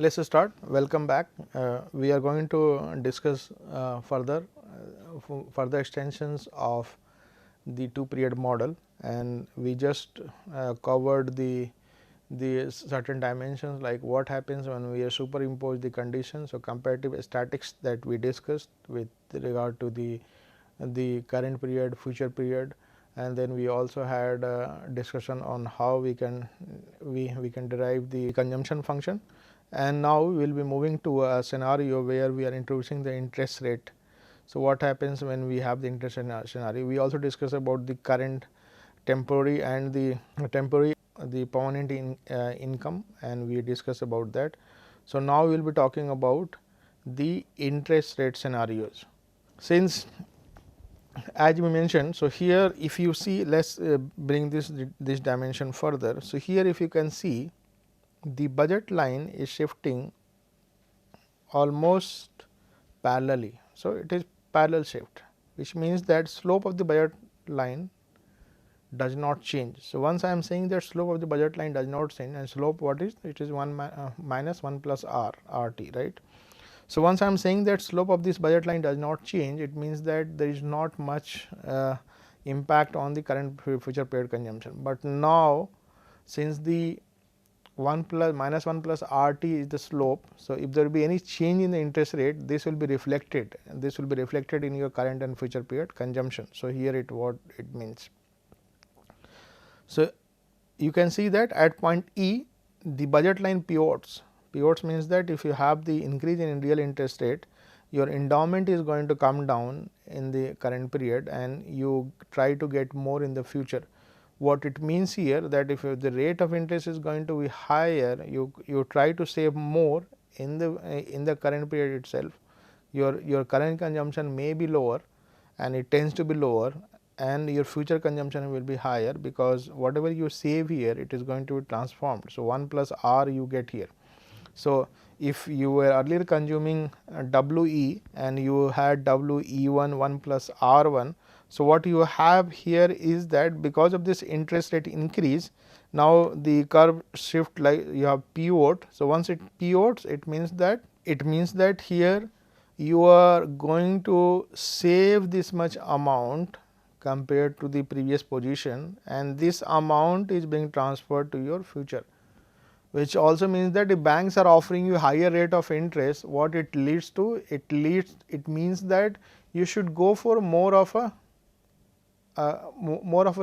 Let's start. Welcome back. We are going to discuss further extensions of the two period model, and we just covered the certain dimensions like what happens when we superimpose the conditions. So, comparative statics that we discussed with regard to the current period, future period, and then we also had a discussion on how we can derive the consumption function. And now we will be moving to a scenario where we are introducing the interest rate. So, what happens when we have the interest scenario? We also discuss about the current, temporary and the permanent income, and we discuss about that. So, now we will be talking about the interest rate scenarios. Since as we mentioned, so here if you see, let's bring this dimension further. So, here if you can see, the budget line is shifting almost parallelly. So, it is parallel shift, which means that slope of the budget line does not change. So, once I am saying that slope of the budget line does not change, and slope what is? It is 1 minus 1 plus r RT, right. So, once I am saying that slope of this budget line does not change, it means that there is not much impact on the current future period consumption. But now, since the 1 plus minus 1 plus RT is the slope. So, if there will be any change in the interest rate, this will be reflected, and this will be reflected in your current and future period consumption. So, here what it means. So, you can see that at point E, the budget line pivots. Pivots means that if you have the increase in real interest rate, your endowment is going to come down in the current period, and you try to get more in the future. What it means here, that if the rate of interest is going to be higher, you try to save more in the current period itself. Your current consumption may be lower, and it tends to be lower, and your future consumption will be higher, because whatever you save here, it is going to be transformed. So, 1 plus R you get here. So, if you were earlier consuming WE and you had WE1 1 plus R1. So, what you have here is that because of this interest rate increase, now the curve shift, like you have pivot. So, once it pivots, it means that here you are going to save this much amount compared to the previous position, and this amount is being transferred to your future, which also means that if banks are offering you higher rate of interest, what it leads to? It means that you should go for more of a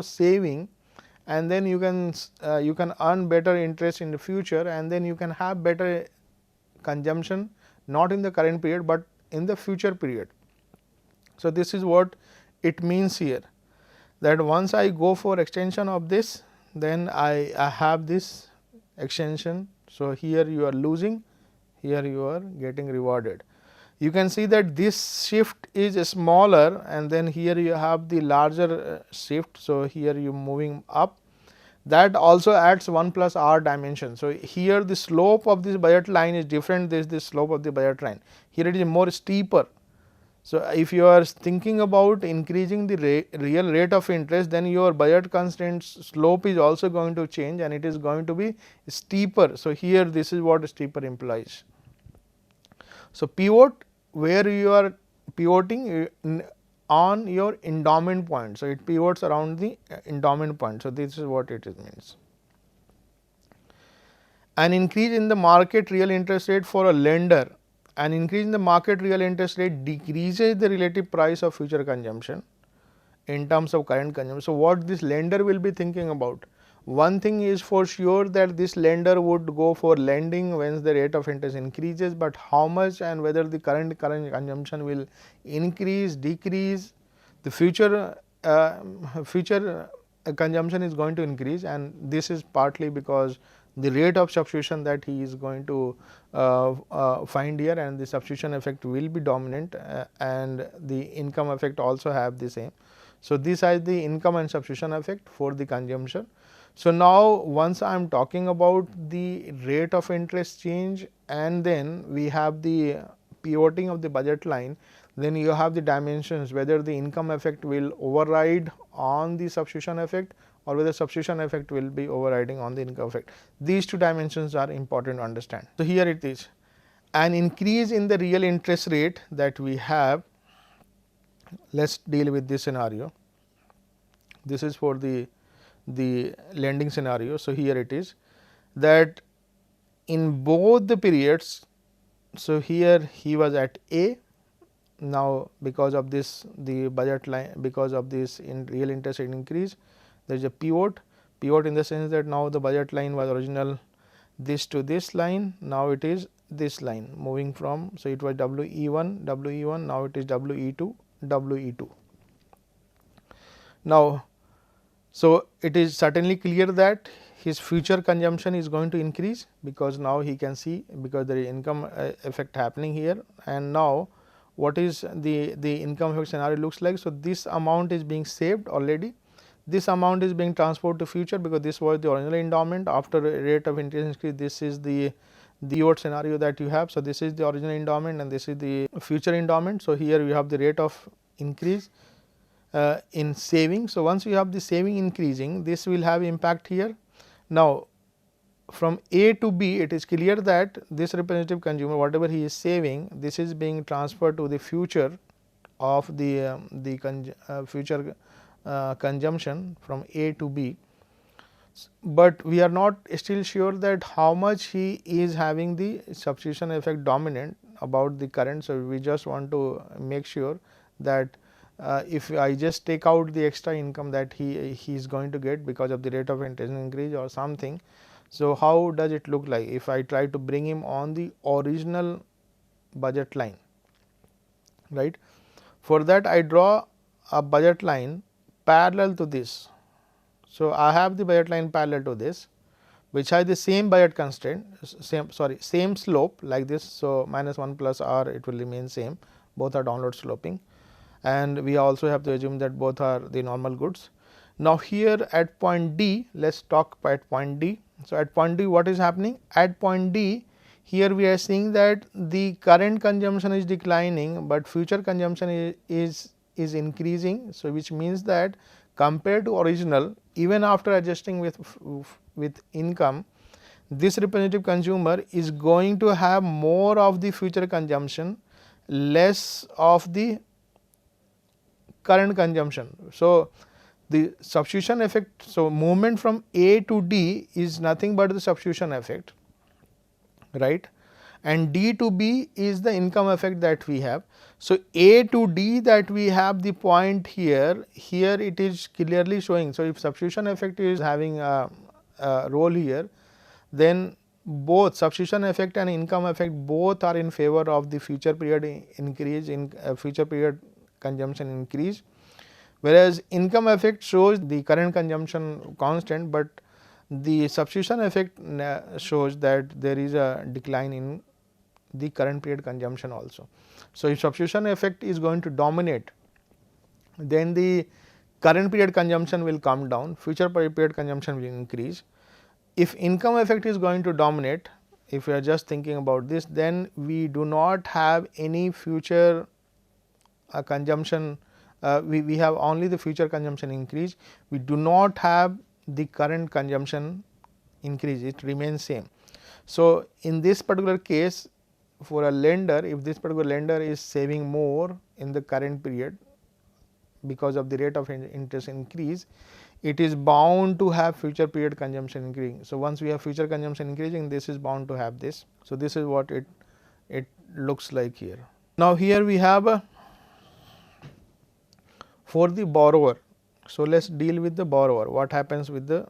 saving, and then you can earn better interest in the future, and then you can have better consumption, not in the current period, but in the future period. So, this is what it means here, that once I go for extension of this, then I have this extension. So, here you are losing, here you are getting rewarded. You can see that this shift is smaller, and then here you have the larger shift. So, here you moving up, that also adds 1 plus R dimension. So, here the slope of this budget line is different than the slope of the budget line. Here it is more steeper. So, if you are thinking about increasing the real rate of interest, then your budget constraint slope is also going to change, and it is going to be steeper. So, here this is what steeper implies. So, pivot, where you are pivoting on your endowment point. So, it pivots around the endowment point. So, this is what it means. An increase in the market real interest rate for a lender, an increase in the market real interest rate decreases the relative price of future consumption in terms of current consumption. So, what this lender will be thinking about? One thing is for sure, that this lender would go for lending when the rate of interest increases, but how much and whether the current consumption will increase, decrease, the future consumption is going to increase, and this is partly because the rate of substitution that he is going to find here, and the substitution effect will be dominant, and the income effect also have the same. So, this is the income and substitution effect for the consumption. So, now once I am talking about the rate of interest change, and then we have the pivoting of the budget line, then you have the dimensions whether the income effect will override on the substitution effect, or whether substitution effect will be overriding on the income effect. These two dimensions are important to understand. So, here it is, an increase in the real interest rate that we have. Let us deal with this scenario. This is for the lending scenario. So, here it is that in both the periods. So, here he was at A. Now, because of this the budget line, because of this in real interest rate increase, there is a pivot in the sense that now the budget line was original this to this line, now it is this line moving from. So, it was WE1, now it is WE2. Now, so it is certainly clear that his future consumption is going to increase, because now he can see, because there is income effect happening here, and now what is the income effect scenario looks like. So, this amount is being saved already, this amount is being transferred to future, because this was the original endowment. After a rate of interest increase, this is the pivot scenario that you have. So, this is the original endowment and this is the future endowment. So, here you have the rate of increase in saving. So, once you have the saving increasing, this will have impact here. Now, from A to B, it is clear that this representative consumer, whatever he is saving, this is being transferred to the future of the future consumption from A to B. But we are not still sure that how much he is having the substitution effect dominant about the current. So, we just want to make sure that if I just take out the extra income that he is going to get because of the rate of interest increase or something. So, how does it look like if I try to bring him on the original budget line, right? For that I draw a budget line parallel to this. So, I have the budget line parallel to this, which has the same budget constraint, same slope like this. So, -1 plus r, it will remain same, both are downward sloping, and we also have to assume that both are the normal goods. Now, here at point D, let us talk at point D. So, at point D, what is happening? At point D, here we are seeing that the current consumption is declining, but future consumption is increasing. So, which means that compared to original, even after adjusting with income, this representative consumer is going to have more of the future consumption, less of the current consumption. So, the substitution effect. So, movement from A to D is nothing but the substitution effect, right, and D to B is the income effect that we have. So, A to D that we have the point here it is clearly showing. So, if substitution effect is having a role here, then both substitution effect and income effect both are in favor of the future period increase in future period consumption increase, whereas income effect shows the current consumption constant, but the substitution effect shows that there is a decline in the current period consumption also. So, if substitution effect is going to dominate, then the current period consumption will come down, future period consumption will increase. If income effect is going to dominate, if we are just thinking about this, then we do not have any future consumption, we have only the future consumption increase, we do not have the current consumption increase, it remains same. So, in this particular case, for a lender, if this particular lender is saving more in the current period because of the rate of interest increase, it is bound to have future period consumption increasing. So, once we have future consumption increasing, this is bound to have this. So, this is what it looks like here. Now, here we have for the borrower. So, let us deal with the borrower. What happens with the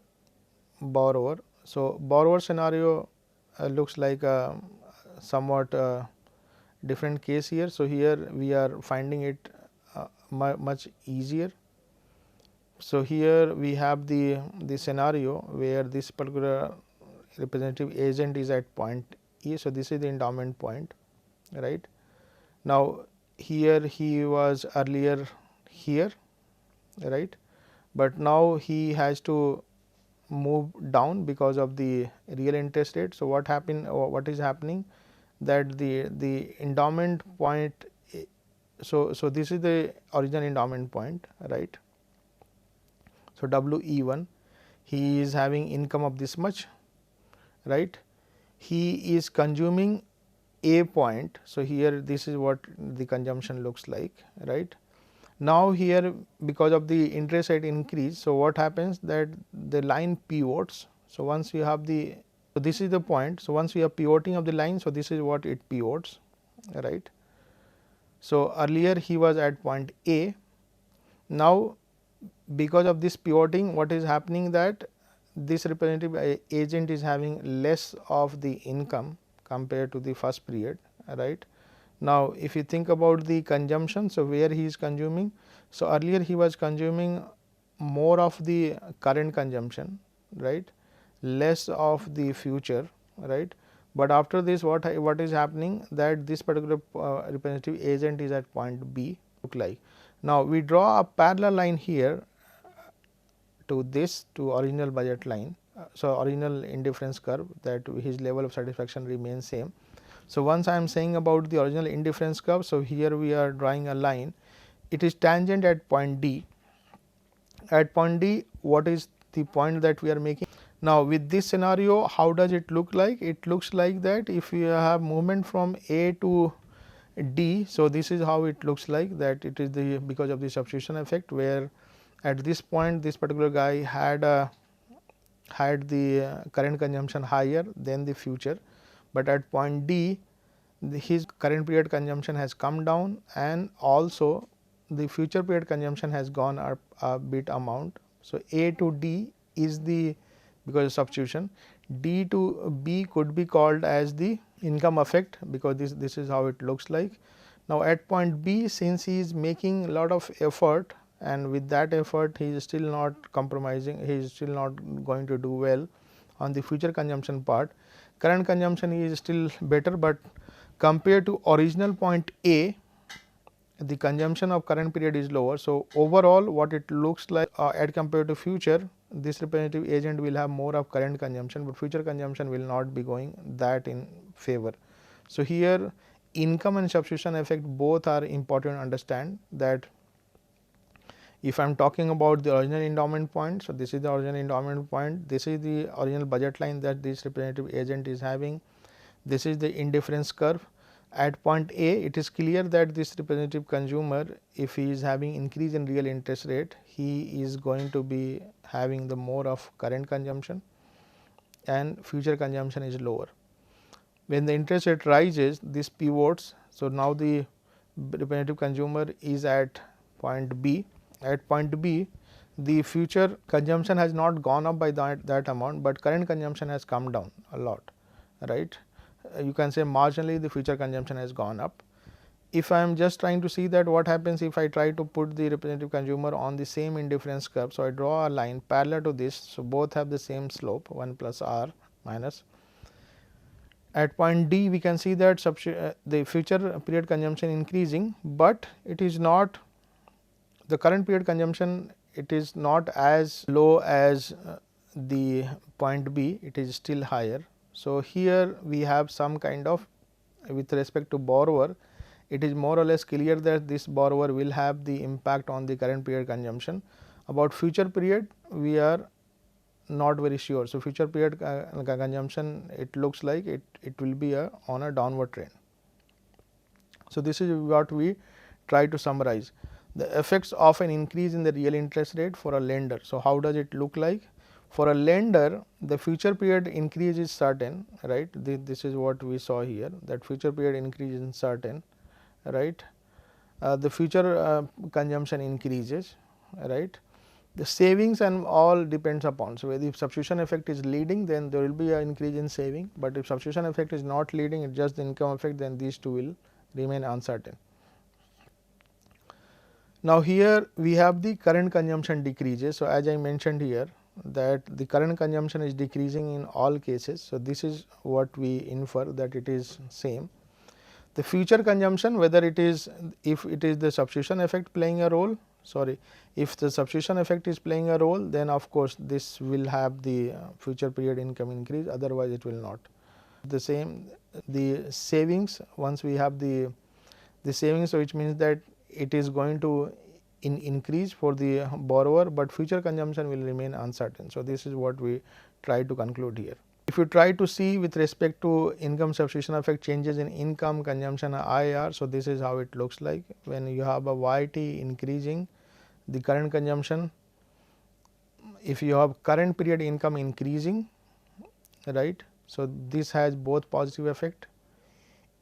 borrower? So, borrower scenario looks like a somewhat different case here. So, here we are finding it much easier. So, here we have the scenario where this particular representative agent is at point E. So, this is the endowment point, right. Now, here he was earlier here, right, but now he has to move down because of the real interest rate. So, what is happening that the endowment point. So, this is the original endowment point, right. So, WE1, he is having income of this much, right. He is consuming a point. So, here this is what the consumption looks like, right. Now, here because of the interest rate increase, so what happens that the line pivots. So, once you have the, so this is the point. So, once we have pivoting of the line, so this is what it pivots, right. So, earlier he was at point A. Now, because of this pivoting, what is happening that this representative agent is having less of the income compared to the first period, right. Now, if you think about the consumption, so where he is consuming, so earlier he was consuming more of the current consumption, right, less of the future, right. But after this, what is happening that this particular representative agent is at point B look like. Now, we draw a parallel line here to this to original budget line. So, original indifference curve, that his level of satisfaction remains same. So, once I am saying about the original indifference curve, so here we are drawing a line, it is tangent at point D. At point D, what is the point that we are making? Now, with this scenario, how does it look like? It looks like that if you have movement from A to D, so this is how it looks like, that it is the because of the substitution effect, where at this point this particular guy had the current consumption higher than the future, but at point D his current period consumption has come down and also the future period consumption has gone up a bit amount. So, A to D is the because of substitution, D to B could be called as the income effect, because this is how it looks like. Now, at point B, since he is making a lot of effort, and with that effort he is still not compromising, he is still not going to do well on the future consumption part. Current consumption is still better, but compared to original point A, the consumption of current period is lower. So, overall what it looks like at compared to future, this representative agent will have more of current consumption, but future consumption will not be going that in favor. So, here income and substitution effect both are important to understand, that if I am talking about the original endowment point, so this is the original endowment point, this is the original budget line that this representative agent is having, this is the indifference curve. At point A, it is clear that this representative consumer, if he is having increase in real interest rate, he is going to be having the more of current consumption and future consumption is lower. When the interest rate rises, this pivots. So, now the representative consumer is at point B. At point B, the future consumption has not gone up by that amount, but current consumption has come down a lot, right. You can say marginally the future consumption has gone up. If I am just trying to see that what happens if I try to put the representative consumer on the same indifference curve. So, I draw a line parallel to this. So, both have the same slope 1 plus r minus. At point D, we can see that the future period consumption increasing, but it is not the current period consumption, it is not as low as the point B, it is still higher. So, here we have some kind of, with respect to borrower, it is more or less clear that this borrower will have the impact on the current period consumption. About future period, we are not very sure. So, future period consumption, it looks like it will be on a downward trend. So, this is what we try to summarize. The effects of an increase in the real interest rate for a lender. So, how does it look like? For a lender, the future period increase is certain, right. This is what we saw here, that future period increase is certain, right. The future consumption increases, right. The savings and all depends upon. So, if substitution effect is leading, then there will be an increase in saving, but if substitution effect is not leading, it is just the income effect, then these two will remain uncertain. Now, here we have the current consumption decreases. So, as I mentioned here, that the current consumption is decreasing in all cases. So, this is what we infer, that it is same. The future consumption, whether it is, if it is the substitution effect playing a role, if the substitution effect is playing a role, then of course, this will have the future period income increase, otherwise it will not. The same, the savings, once we have the savings, so which means that it is going to increase for the borrower, but future consumption will remain uncertain. So, this is what we try to conclude here. If you try to see with respect to income substitution effect changes in income, consumption and IR. So, this is how it looks like when you have a YT increasing the current consumption. If you have current period income increasing, right. So, this has both positive effect.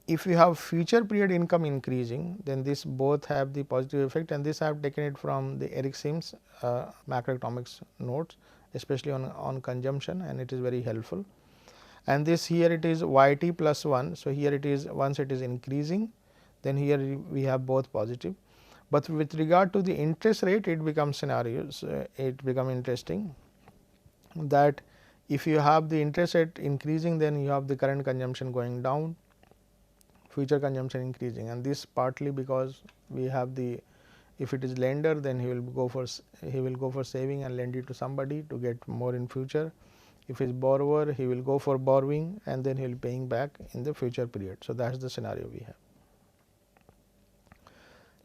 If you have future period income increasing, then this both have the positive effect, and this I have taken it from the Eric Sims macroeconomics notes, especially on consumption, and it is very helpful. And this here it is YT plus 1. So, here it is once it is increasing, then here we have both positive. But with regard to the interest rate, it becomes scenarios, it become interesting that if you have the interest rate increasing, then you have the current consumption going down, future consumption increasing, and this partly because we have the, if it is lender, then he will go for saving and lend it to somebody to get more in future. If is borrower, he will go for borrowing and then he will paying back in the future period. So, that is the scenario we have.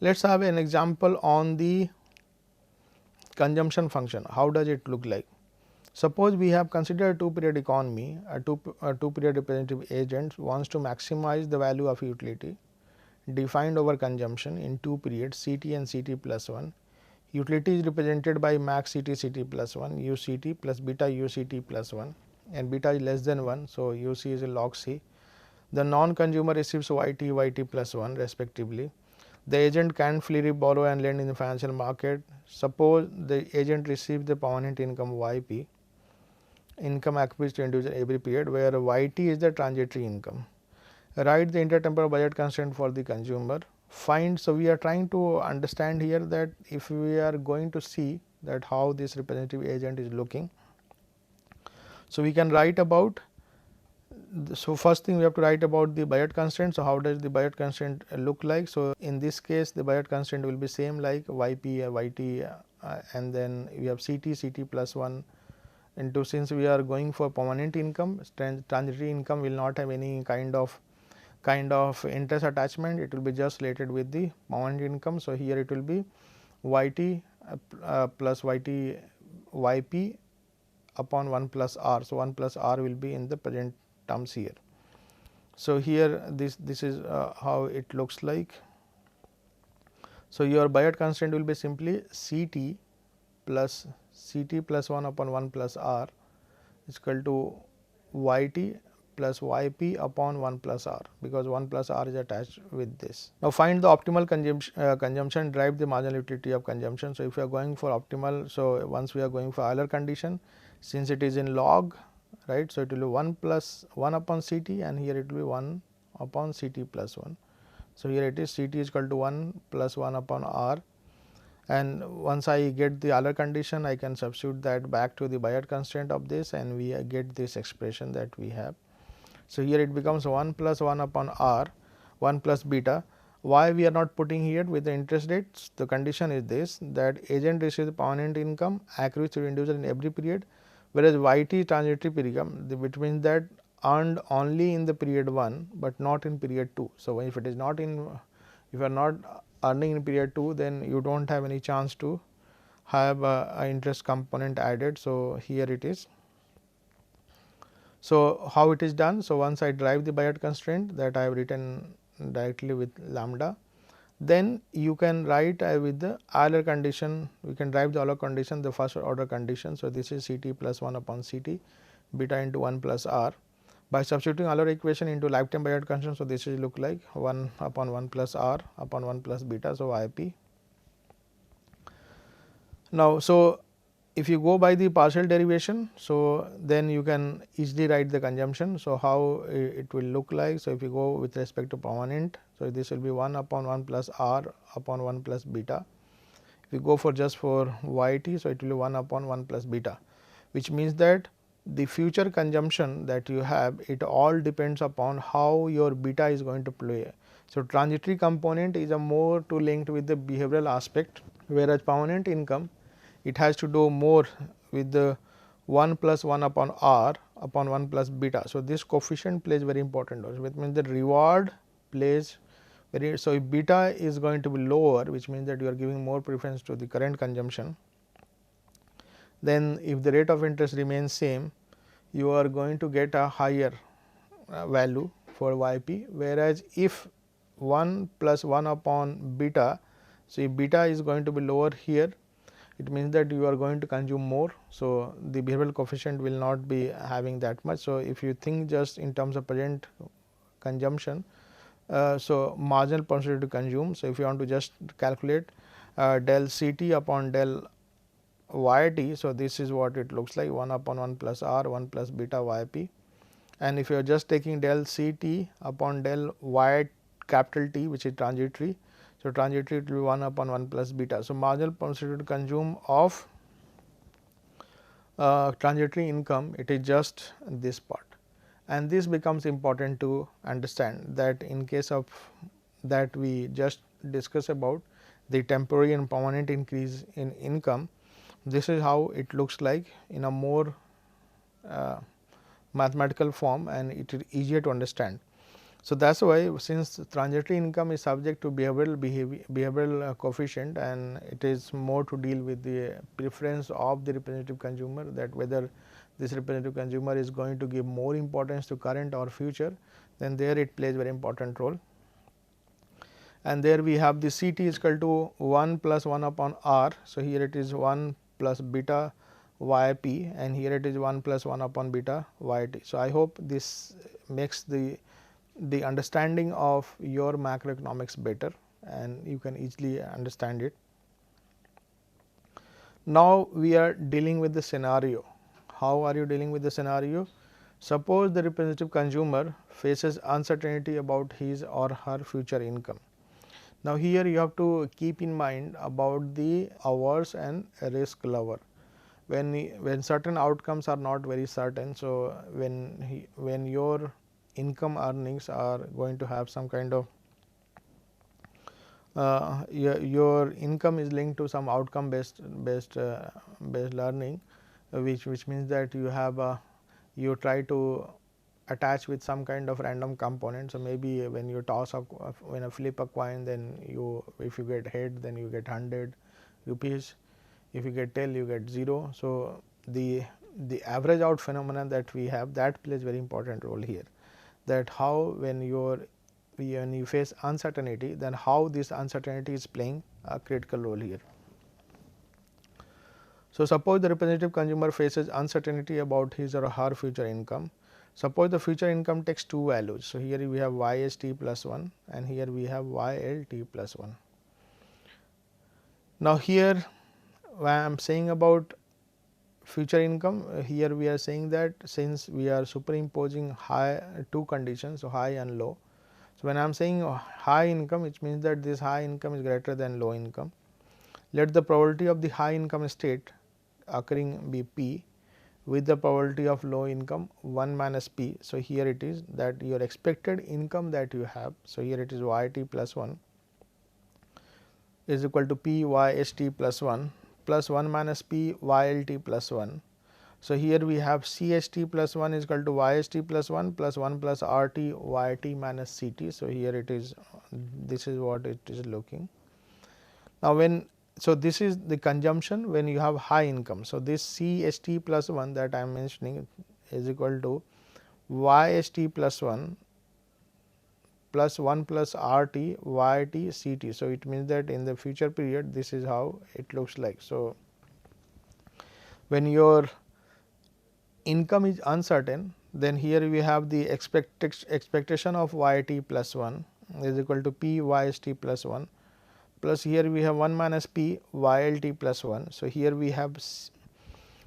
Let us have an example on the consumption function. How does it look like? Suppose we have considered two period economy, a two period representative agent wants to maximize the value of utility defined over consumption in two periods CT and CT plus 1. Utility is represented by max CT plus 1, UCT plus beta UCT plus 1, and beta is less than 1. So, UC is a log C. The non-consumer receives YT plus 1 respectively. The agent can freely borrow and lend in the financial market. Suppose the agent receives the permanent income YP, income accrued to individual every period, where YT is the transitory income. Write the intertemporal budget constraint for the consumer. Find, so we are trying to understand here that if we are going to see that how this representative agent is looking. So, we can write about, so first thing we have to write about the budget constraint. So, how does the budget constraint look like? So, in this case the budget constraint will be same like YP, YT and then we have CT plus 1 into, since we are going for permanent income, transitory income will not have any kind of interest attachment, it will be just related with the permanent income. So, here it will be YT plus YP upon 1 plus R. So, 1 plus R will be in the present terms here. So, here this is how it looks like. So, your budget constraint will be simply CT plus 1 upon 1 plus R is equal to YT plus YP upon 1 plus R, because 1 plus R is attached with this. Now, find the optimal consumption, drive the marginal utility of consumption. So, if you are going for optimal, so once we are going for Euler condition, since it is in log, right. So, it will be 1 plus 1 upon CT and here it will be 1 upon CT plus 1. So, here it is CT is equal to 1 plus 1 upon R, and once I get the Euler condition, I can substitute that back to the budget constraint of this and we get this expression that we have. So, here it becomes 1 plus 1 upon R, 1 plus beta. Why we are not putting here with the interest rates? The condition is this, that agent receives permanent income accrued to individual in every period, whereas YT transitory period, which means that earned only in the period 1, but not in period 2. So, if it is not in, if you are not earning in period 2, then you do not have any chance to have a interest component added. So, here it is. So, how it is done? So, once I drive the budget constraint that I have written directly with lambda, then you can write with the Euler condition, we can drive the Euler condition, the first order condition. So, this is CT plus 1 upon CT, beta into 1 plus R. By substituting Euler equation into lifetime budget constraint, so this is look like 1 upon 1 plus R upon 1 plus beta, so YP. Now, so if you go by the partial derivation, so then you can easily write the consumption. So, how it will look like? So, if you go with respect to permanent, so this will be 1 upon 1 plus R upon 1 plus beta. If you go for just for YT, so it will be 1 upon 1 plus beta, which means that the future consumption that you have, it all depends upon how your beta is going to play. So, transitory component is a more to linked with the behavioral aspect, whereas permanent income, it has to do more with the 1 plus 1 upon R upon 1 plus beta. So, this coefficient plays very important role, which means the reward plays So if beta is going to be lower, which means that you are giving more preference to the current consumption, then if the rate of interest remains same, you are going to get a higher value for YP, whereas if 1 plus 1 upon beta, so if beta is going to be lower here, it means that you are going to consume more. So, the behavioral coefficient will not be having that much. So, if you think just in terms of present consumption, so marginal percentage to consume. So, if you want to just calculate del CT upon del YT, so this is what it looks like, 1 upon 1 plus R 1 plus beta YP, and if you are just taking del CT upon del Y capital T, which is transitory, so transitory it will be 1 upon 1 plus beta. So, marginal percentage to consume of transitory income, it is just this part, and this becomes important to understand that in case of that we just discuss about the temporary and permanent increase in income, this is how it looks like in a more mathematical form, and it is easier to understand. So, that is why since transitory income is subject to behavioral coefficient, and it is more to deal with the preference of the representative consumer, that whether this representative consumer is going to give more importance to current or future, then there it plays very important role. And there we have the CT is equal to 1 plus 1 upon R. So, here it is 1 plus beta YP, and here it is 1 plus 1 upon beta YT. So, I hope this makes the understanding of your macroeconomics better, and you can easily understand it. Now, we are dealing with the scenario. How are you dealing with the scenario? Suppose the representative consumer faces uncertainty about his or her future income. Now, here you have to keep in mind about the averse and risk lover. When certain outcomes are not very certain, so when your income earnings are going to have some kind of your income is linked to some outcome based learning, which means that you have you try to attach with some kind of random component. So, maybe when you toss a when you flip a coin, then you, if you get head, then you get 100 rupees, if you get tail you get 0. So, the average out phenomenon that we have, that plays very important role here, that how when you face uncertainty, then how this uncertainty is playing a critical role here. So, suppose the representative consumer faces uncertainty about his or her future income. Suppose the future income takes two values. So, here we have YST plus 1 and here we have YLT plus 1. Now, here when I am saying about future income, here we are saying that since we are superimposing two conditions, so high and low. So, when I am saying high income, it means that this high income is greater than low income. Let the probability of the high income state occurring be P, with the probability of low income 1 minus P. So, here it is that your expected income that you have. So, here it is YT plus 1 is equal to P YST plus 1 plus 1 minus P YLT plus 1. So, here we have CST plus 1 is equal to YST plus 1 plus 1 plus RT YT minus CT. So, here it is, this is what it is looking. Now, so this is the consumption when you have high income. So, this CST plus 1 that I am mentioning is equal to YST plus 1 plus 1 plus RT YT CT. So, it means that in the future period this is how it looks like. So, when your income is uncertain, then here we have the expectation of YT plus 1 is equal to P YST plus 1 plus here we have 1 minus P YLT plus 1. So, here we have,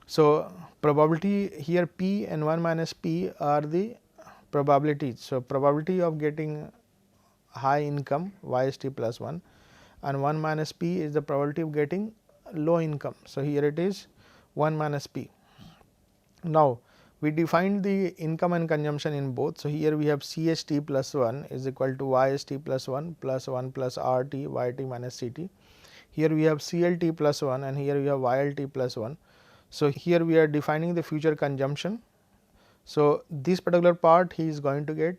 so probability here P and 1 minus P are the probabilities. So, probability of getting high income YST plus 1 and 1 minus P is the probability of getting low income. So, here it is 1 minus P. Now, we defined the income and consumption in both. So, here we have CST plus 1 is equal to YST plus 1 plus 1 plus RT YT minus CT. Here we have CLT plus 1 and here we have YLT plus 1. So, here we are defining the future consumption. So, this particular part he is going to get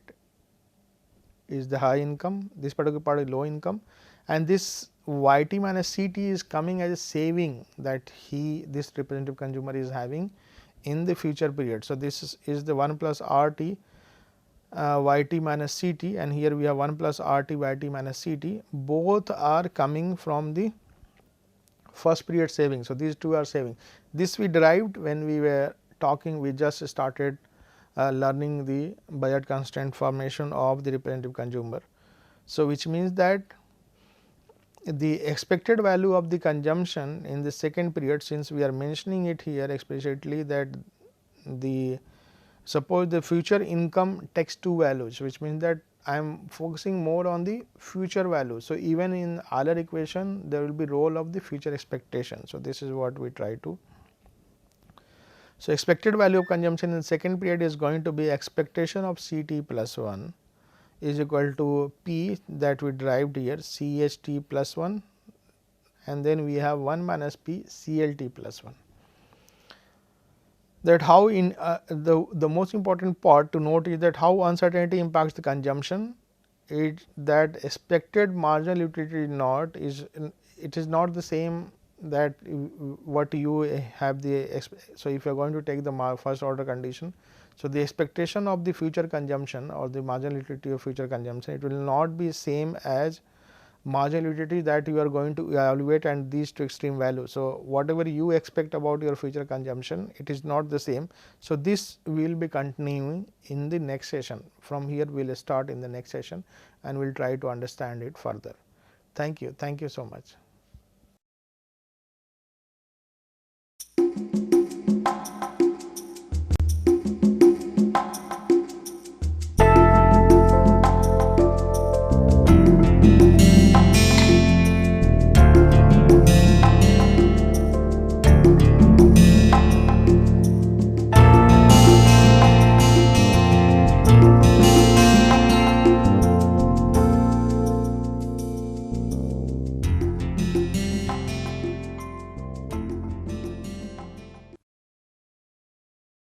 is the high income, this particular part is low income, and this YT minus CT is coming as a saving that this representative consumer is having in the future period. So, this is the 1 plus RT YT minus CT, and here we have 1 plus RT YT minus CT, both are coming from the first period saving. So, these two are saving. This we derived when we were talking, we just started learning the budget constraint formation of the representative consumer. So, which means that the expected value of the consumption in the second period, since we are mentioning it here explicitly that the suppose the future income takes two values, which means that I am focusing more on the future value. So, even in Euler equation there will be role of the future expectation. So, this is what we try to. So, expected value of consumption in the second period is going to be expectation of CT plus 1 is equal to P that we derived here CHT plus 1, and then we have 1 minus P CLT plus 1. That how in the most important part to note is that how uncertainty impacts the consumption. It that expected marginal utility not is it is not the same that what you have the. So, if you are going to take the first order condition, so the expectation of the future consumption or the marginal utility of future consumption, it will not be same as marginal utility that you are going to evaluate and these two extreme values. So, whatever you expect about your future consumption, it is not the same. So, this will be continuing in the next session. From here we will start in the next session and we will try to understand it further. Thank you so much.